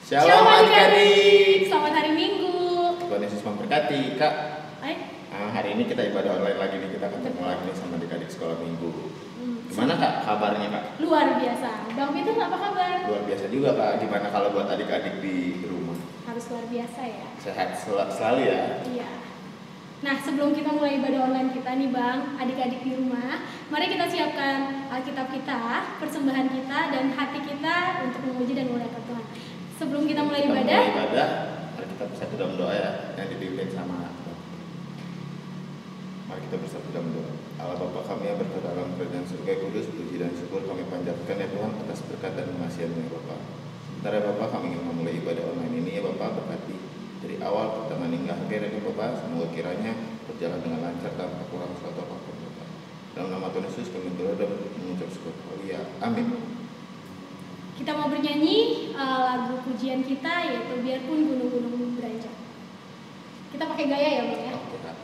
Shalom adik-adik. Selamat hari Minggu. Tuhan Yesus memberkati. Kak, Hai. hari ini kita ibadah online lagi nih. Kita ketemu lagi nih sama adik-adik sekolah minggu. Gimana Kak kabarnya Kak? Luar biasa. Bang Peter apa kabar? Luar biasa juga Kak. Gimana kalau buat adik-adik di rumah? Harus luar biasa ya. Sehat selalu ya. Iya. Nah, sebelum kita mulai ibadah online kita nih Bang, adik-adik di rumah, mari kita siapkan Alkitab kita, persembahan kita, dan hati kita untuk memuji dan memuliakan Tuhan. Sebelum kita mulai ibadah, mari kita bersatu dalam doa ya, yang dipimpin sama mari kita bersatu dalam doa. Allah Bapa kami yang berada dalam kerajaan surga kudus, puji dan syukur kami panjatkan ya Tuhan atas berkat dan kemasihan-Mu ya Bapa. Sebentar ya Bapa, kami ingin memulai ibadah online ini ya Bapa, berkati dari awal pertengahan hingga akhir ya Bapa, semoga kiranya berjalan dengan lancar tanpa kurang suatu apapun Bapa. Dalam nama Tuhan Yesus kami berdoa dan mengucap syukur. Haleluya. Amin. kita mau bernyanyi lagu pujian kita, yaitu Biarpun Gunung-gunung Beranjak. Kita pakai gaya ya Bang ya. Oke, Kak.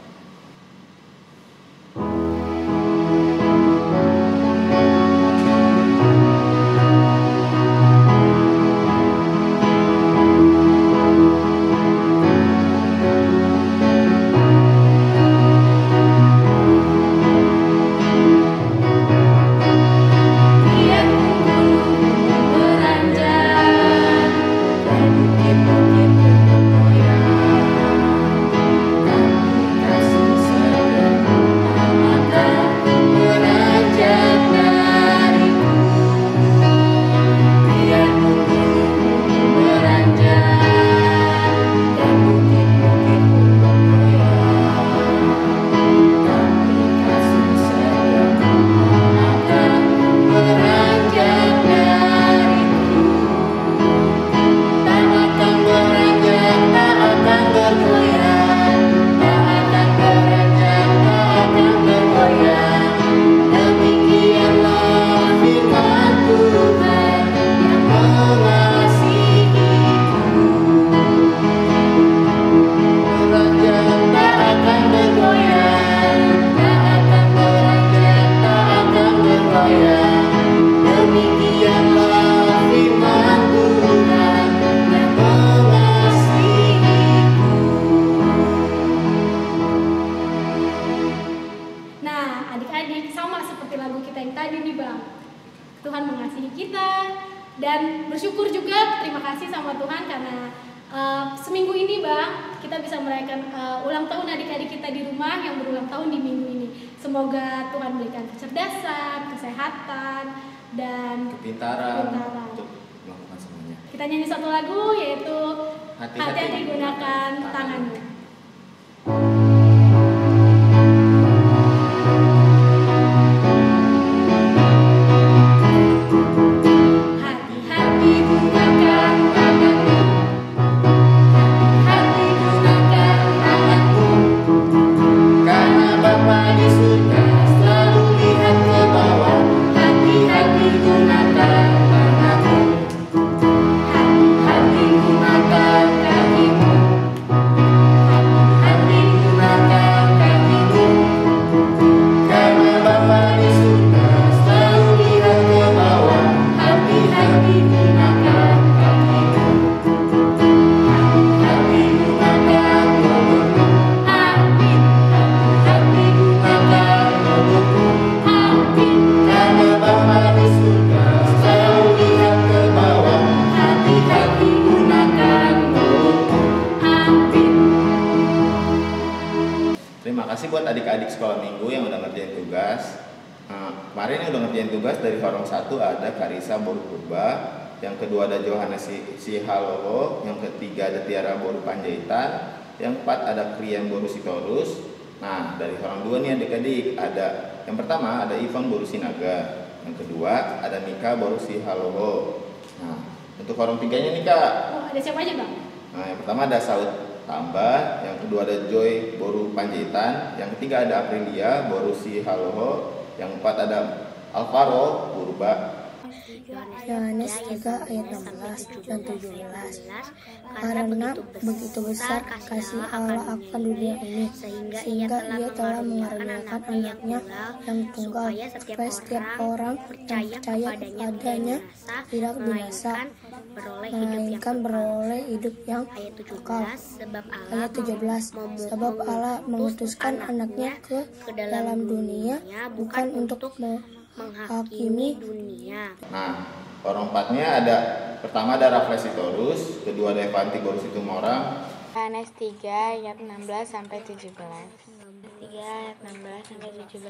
Tuhan mengasihi kita dan bersyukur juga, terima kasih sama Tuhan karena seminggu ini Bang kita bisa merayakan ulang tahun adik-adik kita di rumah yang berulang tahun di minggu ini. Semoga Tuhan berikan kecerdasan, kesehatan, dan kepintaran untuk melakukan semuanya. Kita nyanyi satu lagu yaitu Hati-hati gunakan tanganmu. Terima kasih buat adik-adik sekolah minggu yang udah ngerjain tugas. Kemarin yang udah ngerjain tugas dari Horong 1 ada Karisa Boru Purba, yang kedua ada Johannes Sihalowo, yang ketiga ada Tiara Boru Panjaitan, yang keempat ada Krian Boru Sitorus. Nah, dari Horong 2 nih adik-adik ada yang pertama ada Ivan Boru Sinaga, yang kedua ada Mika Boru Sihalowo. Nah, untuk Horong 3-nya nih Kak. Oh, ada siapa aja Bang? Nah, yang pertama ada Saud Tambah, yang kedua ada Joy Boru Panjaitan, yang ketiga ada Aprilia Boru Sihalowo, yang keempat ada Alvaro Purba. Yohanes 3 ayat 16 dan 17. Karena begitu besar kasih Allah akan dunia ini, sehingga Ia telah mengaruniakan anaknya yang tunggal, supaya setiap orang yang percaya kepadanya tidak binasa, melainkan beroleh hidup yang kekal. Ayat 17. Sebab Allah mengutuskan anaknya ke dalam dunia bukan untuk menghakimi dunia. Nah, orang empatnya ada, pertama ada Raflesitorus, kedua ada Evantiborus Situmorang. Yohanes 3 ayat 16 sampai 17. 3 ayat 16 sampai 17.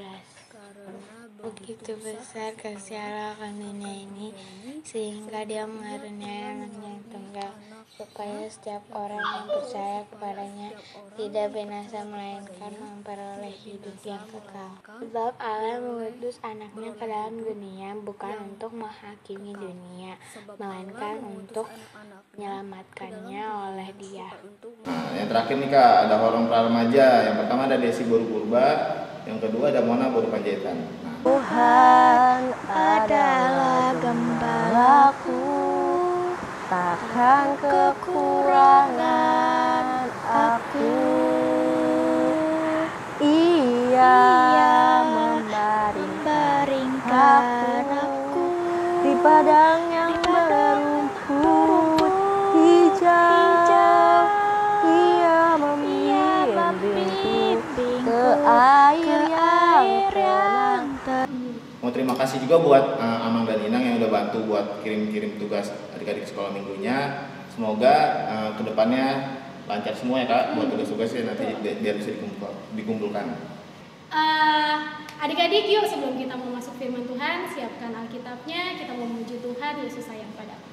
Begitu besar kasih Allah akan dunia ini, sehingga Dia mengaruniakan anaknya yang tunggal, supaya setiap orang yang percaya kepadanya tidak binasa, melainkan memperoleh hidup yang kekal. Sebab Allah mengutus anaknya ke dalam dunia bukan untuk menghakimi dunia, melainkan untuk menyelamatkannya oleh Dia. Nah, yang terakhir nih Kak, ada Horong Praremaja. Yang pertama ada Desi Boru Purba, yang kedua ada Mona Boru Panjaitan. Nah, Tuhan adalah gembalaku, takkan kekurangan aku. Ia membaringkan aku di padang yang berumput hijau. Ia membimbingku ke air yang tenang. mau terima kasih juga buat Amang dan Inang yang udah bantu buat kirim-kirim tugas adik-adik sekolah minggunya. Semoga kedepannya lancar semua ya Kak, buat tugas-tugasnya nanti biar bisa dikumpulkan. Adik-adik, yuk sebelum kita mau masuk firman Tuhan, siapkan Alkitabnya, kita mau memuji Tuhan, Yesus sayang padamu.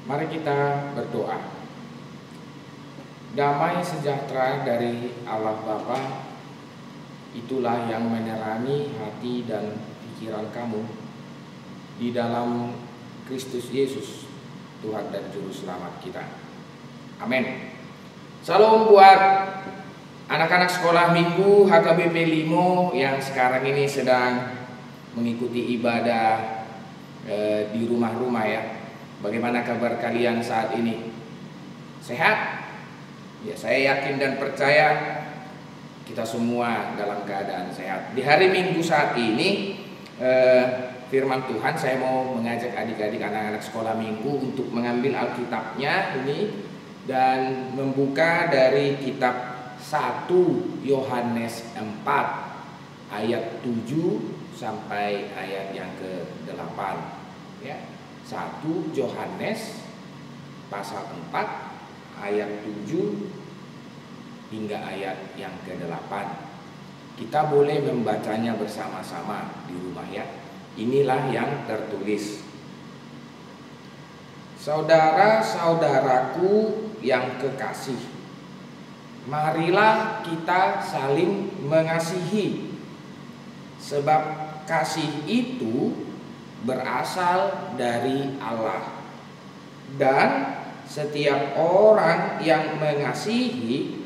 Mari kita berdoa. Damai sejahtera dari Allah Bapa, itulah yang menerangi hati dan pikiran kamu di dalam Kristus Yesus, Tuhan dan Juru Selamat kita. Amin. Salam buat anak-anak sekolah minggu HKBP Limo yang sekarang ini sedang mengikuti ibadah di rumah-rumah ya. Bagaimana kabar kalian saat ini? Sehat? Ya, saya yakin dan percaya kita semua dalam keadaan sehat. Di hari Minggu saat ini, firman Tuhan, saya mau mengajak adik-adik anak-anak sekolah minggu untuk mengambil Alkitabnya ini dan membuka dari kitab 1 Yohanes 4 ayat 7 sampai ayat yang ke-8 ya. 1 Yohanes pasal 4 ayat 7 hingga ayat yang ke-8. Kita boleh membacanya bersama-sama di rumah ya. Inilah yang tertulis. Saudara-saudaraku yang kekasih, marilah kita saling mengasihi, sebab kasih itu berasal dari Allah, dan setiap orang yang mengasihi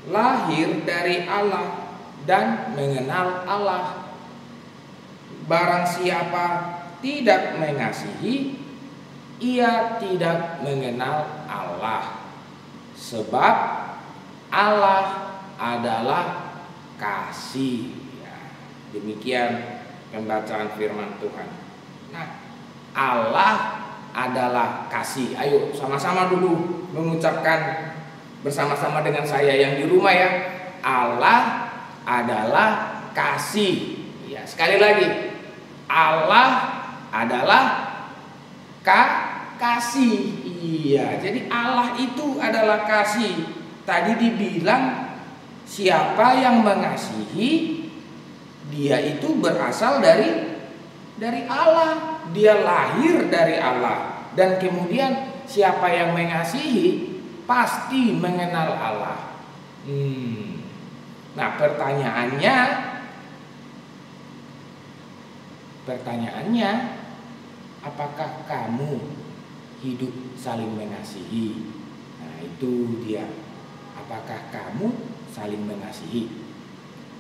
lahir dari Allah dan mengenal Allah. Barang siapa tidak mengasihi, ia tidak mengenal Allah, Sebab Allah adalah kasih. Ya, demikian pembacaan firman Tuhan. Nah, Allah adalah kasih. Ayo sama-sama dulu mengucapkan bersama-sama dengan saya yang di rumah ya. Allah adalah kasih. Ya, sekali lagi. Allah adalah kasih. Iya, jadi Allah itu adalah kasih. Tadi dibilang siapa yang mengasihi, dia itu berasal dari Allah. Dia lahir dari Allah. Dan kemudian siapa yang mengasihi pasti mengenal Allah. Nah, pertanyaannya, apakah kamu hidup saling mengasihi? Nah, itu dia. Apakah kamu saling mengasihi?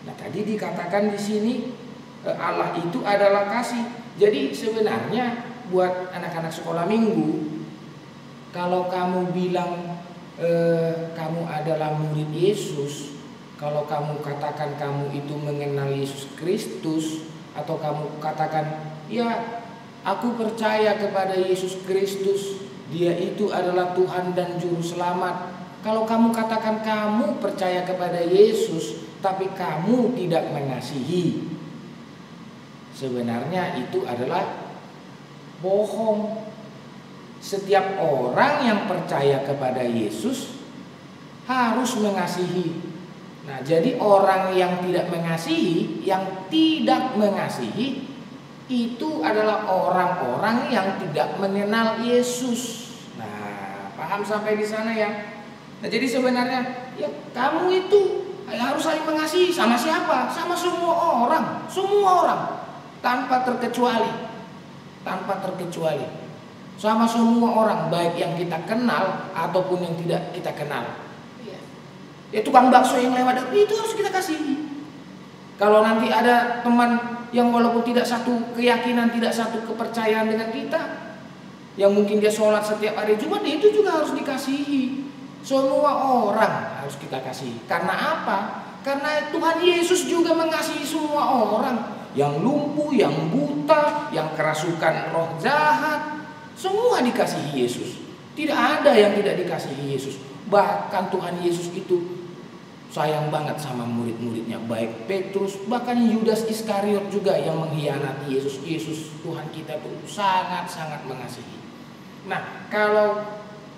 Nah, tadi dikatakan di sini Allah itu adalah kasih. Jadi sebenarnya buat anak-anak sekolah minggu, kalau kamu bilang kamu adalah murid Yesus, kalau kamu katakan kamu itu mengenal Yesus Kristus, atau kamu katakan ya aku percaya kepada Yesus Kristus, dia itu adalah Tuhan dan Juru Selamat. Kalau kamu katakan kamu percaya kepada Yesus tapi kamu tidak mengasihi, sebenarnya itu adalah bohong. Setiap orang yang percaya kepada Yesus harus mengasihi. Nah, jadi orang yang tidak mengasihi, itu adalah orang-orang yang tidak mengenal Yesus. Nah, paham sampai di sana ya? Nah, jadi sebenarnya ya kamu itu harus saling mengasihi sama siapa? Sama semua orang, tanpa terkecuali. Sama semua orang, baik yang kita kenal ataupun yang tidak kita kenal. Ya, tukang bakso yang lewat itu harus kita kasihi. Kalau nanti ada teman yang walaupun tidak satu keyakinan, tidak satu kepercayaan dengan kita, yang mungkin dia sholat setiap hari Jumat, itu juga harus dikasihi. Semua orang harus kita kasihi. Karena apa? Karena Tuhan Yesus juga mengasihi semua orang. Yang lumpuh, yang buta, yang kerasukan roh jahat, semua dikasihi Yesus. Tidak ada yang tidak dikasihi Yesus. Bahkan Tuhan Yesus itu sayang banget sama murid-muridnya, baik Petrus, bahkan Yudas Iskariot juga yang mengkhianati Yesus. Yesus Tuhan kita tuh sangat-sangat mengasihi. Nah, kalau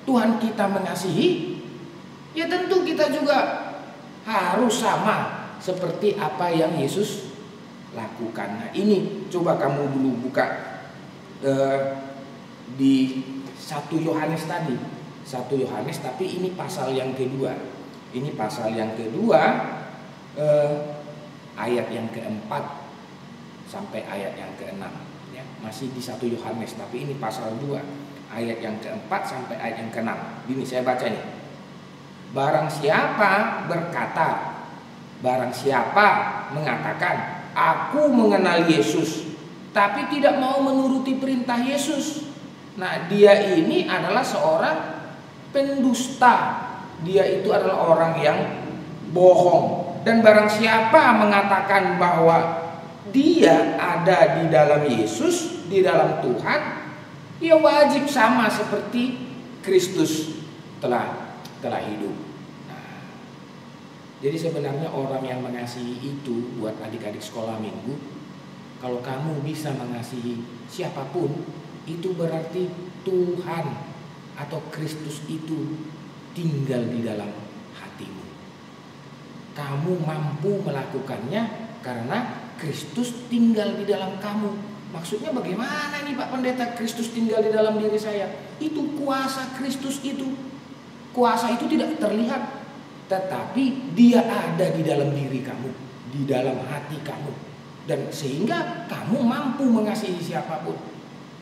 Tuhan kita mengasihi, ya tentu kita juga harus sama seperti apa yang Yesus lakukan. Nah, ini coba kamu dulu buka di 1 Yohanes tadi. 1 Yohanes, tapi ini pasal yang kedua. Ini pasal yang kedua, ayat yang keempat sampai ayat yang keenam. Ya, masih di 1 Yohanes, tapi ini pasal 2, ayat yang keempat sampai ayat yang keenam. Ini saya baca nih. Barang siapa berkata, barang siapa mengatakan, aku mengenal Yesus, tapi tidak mau menuruti perintah Yesus, nah dia ini adalah seorang pendusta. Dia itu adalah orang yang bohong. Dan barang siapa mengatakan bahwa dia ada di dalam Yesus, di dalam Tuhan, dia wajib sama seperti Kristus telah hidup. Nah, jadi sebenarnya orang yang mengasihi itu, buat adik-adik sekolah minggu, kalau kamu bisa mengasihi siapapun, itu berarti Tuhan atau Kristus itu tinggal di dalam hatimu. Kamu mampu melakukannya karena Kristus tinggal di dalam kamu. Maksudnya bagaimana nih Pak Pendeta, Kristus tinggal di dalam diri saya? Itu kuasa Kristus itu. Kuasa itu tidak terlihat, tetapi dia ada di dalam diri kamu, di dalam hati kamu. Dan sehingga kamu mampu mengasihi siapapun.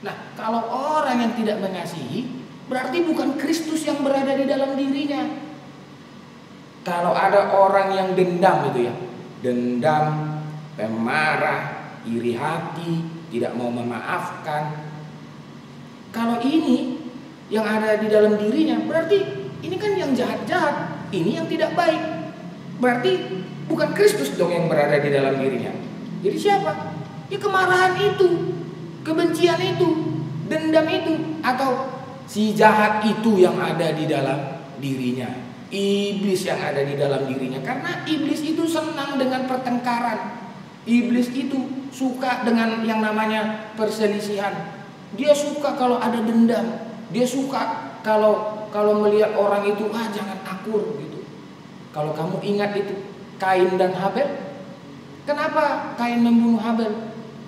Nah, kalau orang yang tidak mengasihi, berarti bukan Kristus yang berada di dalam dirinya. Kalau ada orang yang dendam itu ya, dendam, pemarah, iri hati, tidak mau memaafkan, kalau ini yang ada di dalam dirinya, berarti ini kan yang jahat-jahat, ini yang tidak baik. Berarti bukan Kristus dong yang berada di dalam dirinya. Jadi siapa? Ya kemarahan itu, kebencian itu, dendam itu, atau si jahat itu yang ada di dalam dirinya. Iblis yang ada di dalam dirinya. Karena iblis itu senang dengan pertengkaran. Iblis itu suka dengan yang namanya perselisihan. Dia suka kalau ada dendam. Dia suka kalau melihat orang itu, jangan akur gitu. Kalau kamu ingat itu Kain dan Habel. Kenapa Kain membunuh Habel?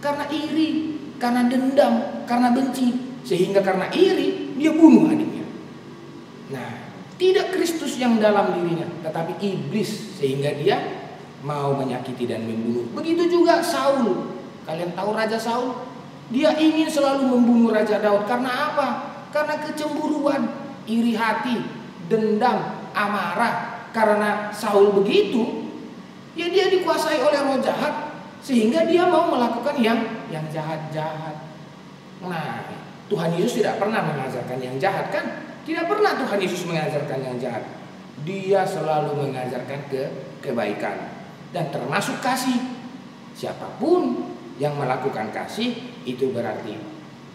Karena iri, karena dendam, karena benci. Sehingga karena iri dia bunuh adiknya. Nah, tidak Kristus yang dalam dirinya, tetapi iblis, sehingga dia mau menyakiti dan membunuh. Begitu juga Saul. Kalian tahu Raja Saul? Dia ingin selalu membunuh Raja Daud. Karena apa? Karena kecemburuan, iri hati, dendam, amarah. Karena Saul begitu, ya dia dikuasai oleh roh jahat, sehingga dia mau melakukan yang jahat-jahat. Nah, Tuhan Yesus tidak pernah mengajarkan yang jahat, kan? Tidak pernah Tuhan Yesus mengajarkan yang jahat. Dia selalu mengajarkan kebaikan. Dan termasuk kasih. Siapapun yang melakukan kasih, itu berarti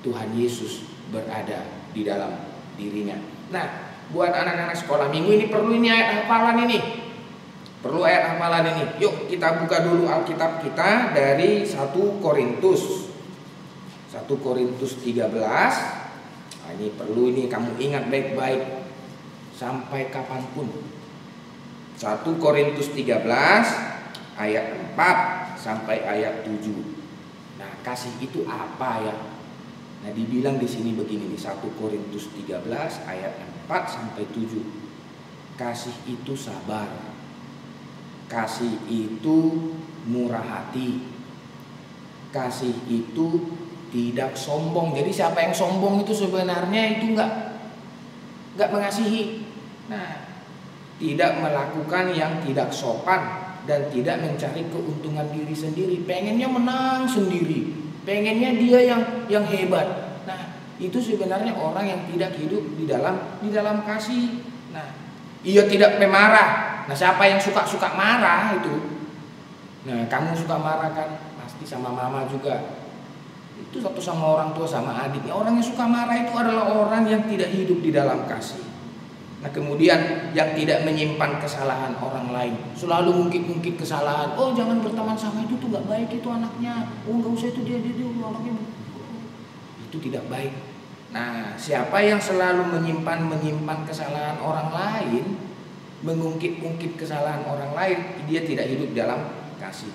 Tuhan Yesus berada di dalam dirinya. Nah, buat anak-anak sekolah minggu ini perlu ini ayat hafalan ini. Perlu ayat hafalan ini. Yuk kita buka dulu Alkitab kita dari 1 Korintus. 1 Korintus 13. Nah, ini perlu ini kamu ingat baik-baik sampai kapanpun. 1 Korintus 13 ayat 4 sampai ayat 7. Nah, kasih itu apa ya? Nah, dibilang di sini begini nih, 1 Korintus 13 ayat 4 sampai 7. Kasih itu sabar. Kasih itu murah hati. Kasih itu tidak sombong. Jadi siapa yang sombong itu sebenarnya itu enggak mengasihi. Nah, tidak melakukan yang tidak sopan dan tidak mencari keuntungan diri sendiri. Pengennya menang sendiri. Pengennya dia yang hebat. Nah, itu sebenarnya orang yang tidak hidup di dalam kasih. Nah, ia tidak pemarah. Nah, siapa yang suka marah itu? Nah, kamu suka marah kan? Pasti sama mama juga. Itu satu sama orang tua sama adiknya. Orang yang suka marah itu adalah orang yang tidak hidup di dalam kasih. Nah, kemudian yang tidak menyimpan kesalahan orang lain, selalu ngungkit-ngungkit kesalahan. Oh, jangan berteman sama itu tuh nggak baik itu anaknya. Oh, nggak usah itu dia anaknya. Itu tidak baik. Nah, siapa yang selalu menyimpan kesalahan orang lain, mengungkit-ungkit kesalahan orang lain, dia tidak hidup dalam kasih.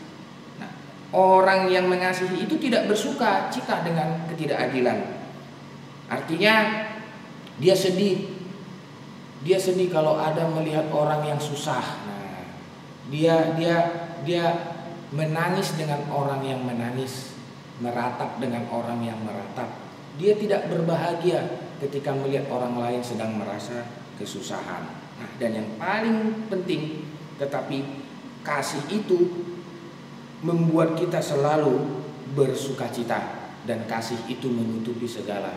Orang yang mengasihi itu tidak bersuka cita dengan ketidakadilan. Artinya dia sedih. Dia sedih kalau ada melihat orang yang susah. Nah, dia menangis dengan orang yang menangis, meratap dengan orang yang meratap. Dia tidak berbahagia ketika melihat orang lain sedang merasa kesusahan. Nah, dan yang paling penting, tetapi kasih itu membuat kita selalu bersukacita, dan kasih itu menutupi segala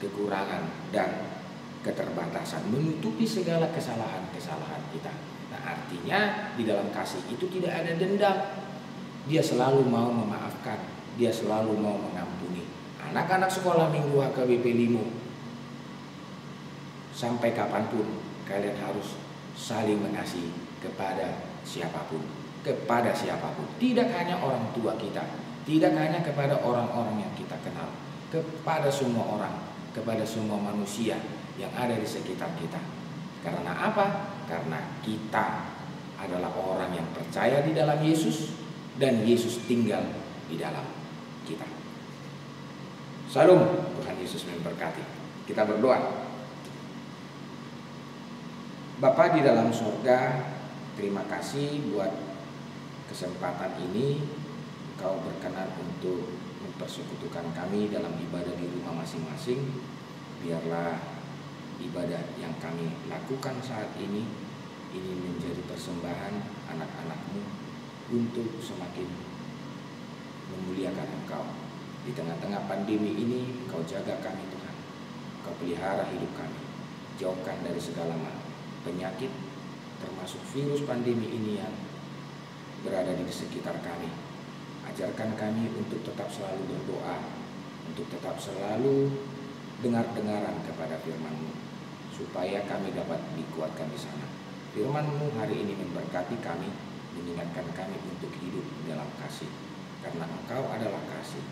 kekurangan dan keterbatasan, menutupi segala kesalahan-kesalahan kita. Nah, artinya di dalam kasih itu tidak ada dendam. Dia selalu mau memaafkan, dia selalu mau mengampuni. Anak-anak sekolah minggu HKBP Limo, sampai kapanpun kalian harus saling mengasihi kepada siapapun. Kepada siapapun, tidak hanya orang tua kita, tidak hanya kepada orang-orang yang kita kenal, kepada semua orang, kepada semua manusia yang ada di sekitar kita. Karena apa? Karena kita adalah orang yang percaya di dalam Yesus, dan Yesus tinggal di dalam kita. Salam, Tuhan Yesus memberkati. Kita berdoa. Bapa di dalam surga, terima kasih buat kesempatan ini. Engkau berkenan untuk mempersekutukan kami dalam ibadah di rumah masing-masing. Biarlah ibadah yang kami lakukan saat ini menjadi persembahan anak-anak-Mu untuk semakin memuliakan Engkau. Di tengah-tengah pandemi ini Engkau jaga kami Tuhan. Engkau pelihara hidup kami. Jauhkan dari segala penyakit, termasuk virus pandemi ini yang berada di sekitar kami. Ajarkan kami untuk tetap selalu berdoa, untuk tetap selalu dengar-dengaran kepada firman-Mu, supaya kami dapat dikuatkan di sana. Firman-Mu hari ini memberkati kami, mengingatkan kami untuk hidup dalam kasih, karena Engkau adalah kasih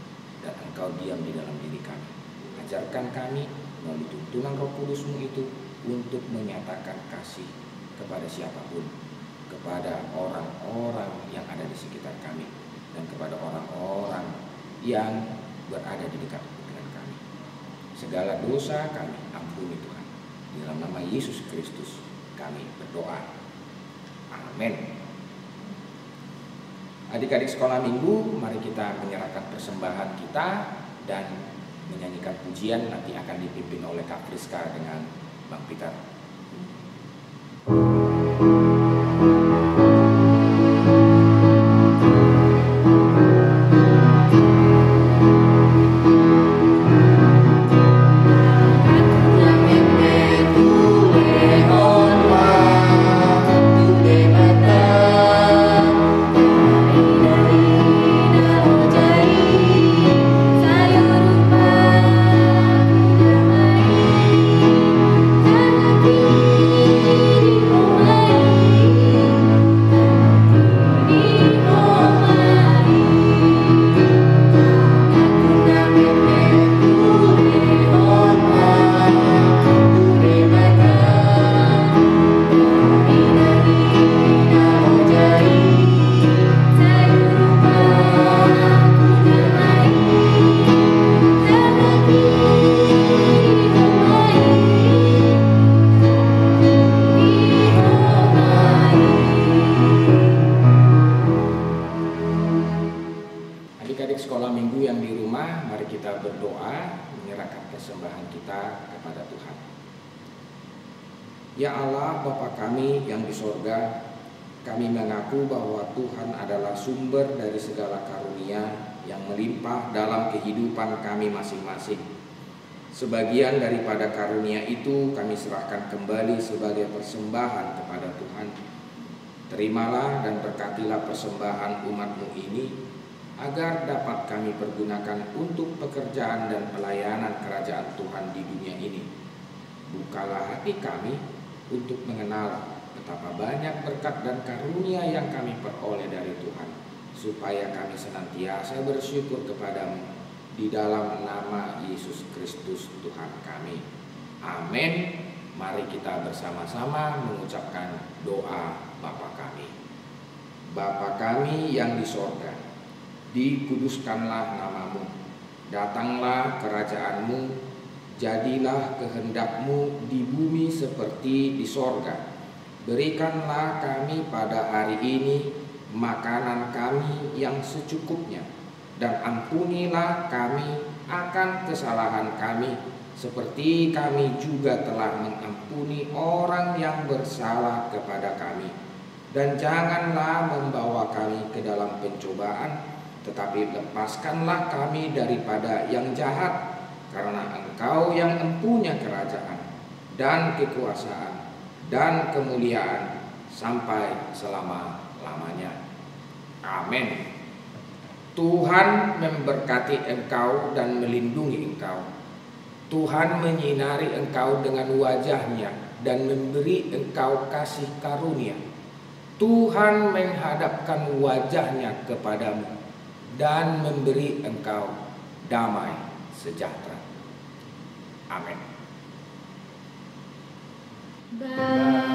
dan Engkau diam di dalam diri kami. Ajarkan kami melalui tuntunan Roh Kudus-Mu itu untuk menyatakan kasih kepada siapapun, kepada orang-orang yang ada di sekitar kami, dan kepada orang-orang yang berada di dekat dengan kami. Segala dosa kami ampuni Tuhan. Di dalam nama Yesus Kristus kami berdoa. Amin. Adik-adik sekolah minggu, mari kita menyerahkan persembahan kita dan menyanyikan pujian. Nanti akan dipimpin oleh Kak Friska dengan Bang Peter. Adik-adik sekolah minggu yang di rumah, mari kita berdoa menyerahkan persembahan kita kepada Tuhan. Ya Allah, Bapa kami yang di sorga, kami mengaku bahwa Tuhan adalah sumber dari segala karunia yang melimpah dalam kehidupan kami masing-masing. Sebagian daripada karunia itu kami serahkan kembali sebagai persembahan kepada Tuhan. Terimalah dan berkatilah persembahan umat-Mu ini, agar dapat kami pergunakan untuk pekerjaan dan pelayanan kerajaan Tuhan di dunia ini. Bukalah hati kami untuk mengenal betapa banyak berkat dan karunia yang kami peroleh dari Tuhan, supaya kami senantiasa bersyukur kepadamu di dalam nama Yesus Kristus Tuhan kami. Amin. Mari kita bersama-sama mengucapkan doa Bapa kami. Bapa kami yang di sorga, dikuduskanlah namamu, datanglah kerajaanmu, jadilah kehendak-Mu di bumi seperti di sorga. Berikanlah kami pada hari ini makanan kami yang secukupnya, dan ampunilah kami akan kesalahan kami, seperti kami juga telah mengampuni orang yang bersalah kepada kami. Dan janganlah membawa kami ke dalam pencobaan, tetapi lepaskanlah kami daripada yang jahat, karena Engkau yang empunya kerajaan dan kekuasaan dan kemuliaan sampai selama-lamanya. Amin. Tuhan memberkati engkau dan melindungi engkau. Tuhan menyinari engkau dengan wajah-Nya dan memberi engkau kasih karunia. Tuhan menghadapkan wajah-Nya kepadamu dan memberi engkau damai sejahtera. Amin. Bapa